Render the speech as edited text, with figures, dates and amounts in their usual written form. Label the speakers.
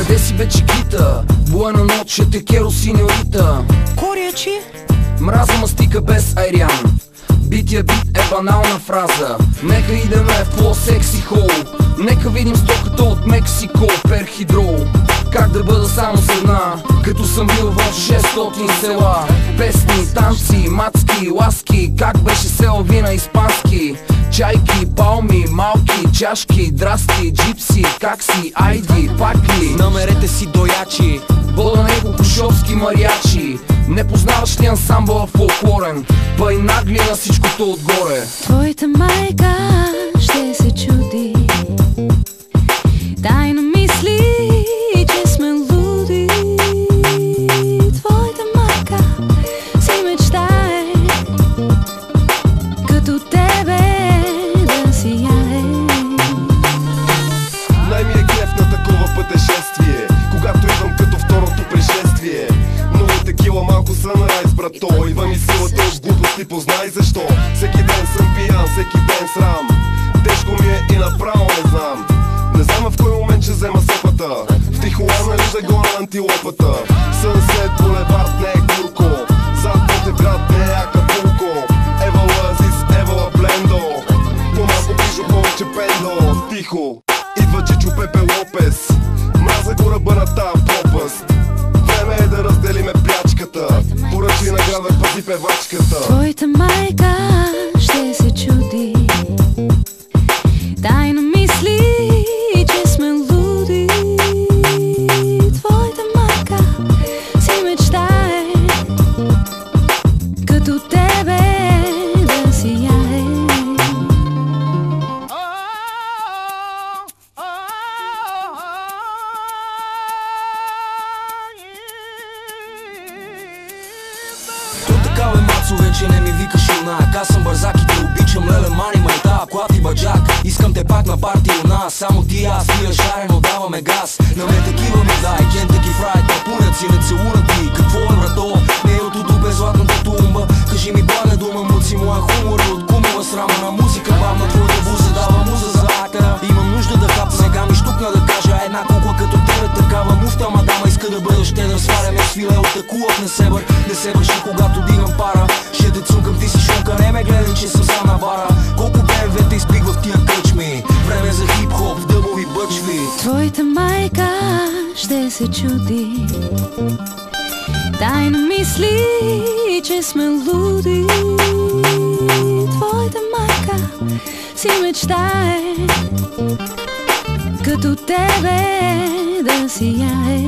Speaker 1: Къде си бе Чикита? Буена ноче, те керо синьорита.
Speaker 2: Корячи?
Speaker 1: Мраза мастика без айрян. Бития бит е банална фраза. Нека идеме в по-секси хол. Нека видим стоката от Мексико, перхидрол. Как да бъда само с една, като съм бил в 600 села. Песни, танци, мацки, ласки. Как беше село на испански? Чайки, палми, малки, чашки, драсти, джипси, как си, айди, пак ли?
Speaker 2: Намерете си доячи,
Speaker 1: Бъда него шовски мариачи. Не познаваш ли ансамбъла фолклорен? Па и нагли на всичкото отгоре.
Speaker 3: Твоята майка ще се чуди, тайно мисли, че сме луди. Твоята майка си мечтае като тебе да сияе.
Speaker 4: Най-ми е гнев на такова пътешествие, когато идвам като второто пришествие. Много текила, малко са на райс, брато. Идва ми силата от глупости, познай защо. Всеки ден съм пиян, всеки ден срам. Тежко ми е и направо не знам. Не знам в кой момент ще взема сопата. В Тихуана ли да гона антилопата. Сънсет, булевард, не е Курко. Зад Ботевград, не е Акапулко. Евала Азис, Евала Блендо. По-малко пижо, повече пендо. Тихо, идва Чичо Пепе Лопес. Мраза го ръба на тая пропаст. Време е да разделиме плячката. Поръчи награда, пази певачката.
Speaker 3: Твоята майка ще се чуди, тайно мисли, че сме луди. Твоята майка си мечтае като тебе да сияе.
Speaker 2: То такава е мацо, вече не ми викаш юнак. Аз съм бързак и те обичам, леле мани майта, клати баджак. Искам те пак на парти у нас, само ти аз. Пия жарено, даваме газ. На ме такива ми дай, Kentucky Fried, папунеци, не целунат ти. Какво е брато? Не е от удубе златната тумба. Кажи ми блага дума, муци, моя хумор е от кумова срама на музика. Бавна твоята буза дава муза за акта. Имам нужда да хапна, сега ми штукна да кажа една кукла като тебе, такава муфта мадама иска да бъдеш щедър. Сваляме свиле от такулък на себър. Не се върши когато дигам пара. Ще те цункам, ти си шунка, не ме гледай, че съм сам на бара. Колко БМВ-та изпих в тия къчми. Време за хип-хоп в дъбови бъчви.
Speaker 3: Твоята майка ще се чуди, тайно мисли, че сме луди. Твоята майка си мечтае като тебе да сияе.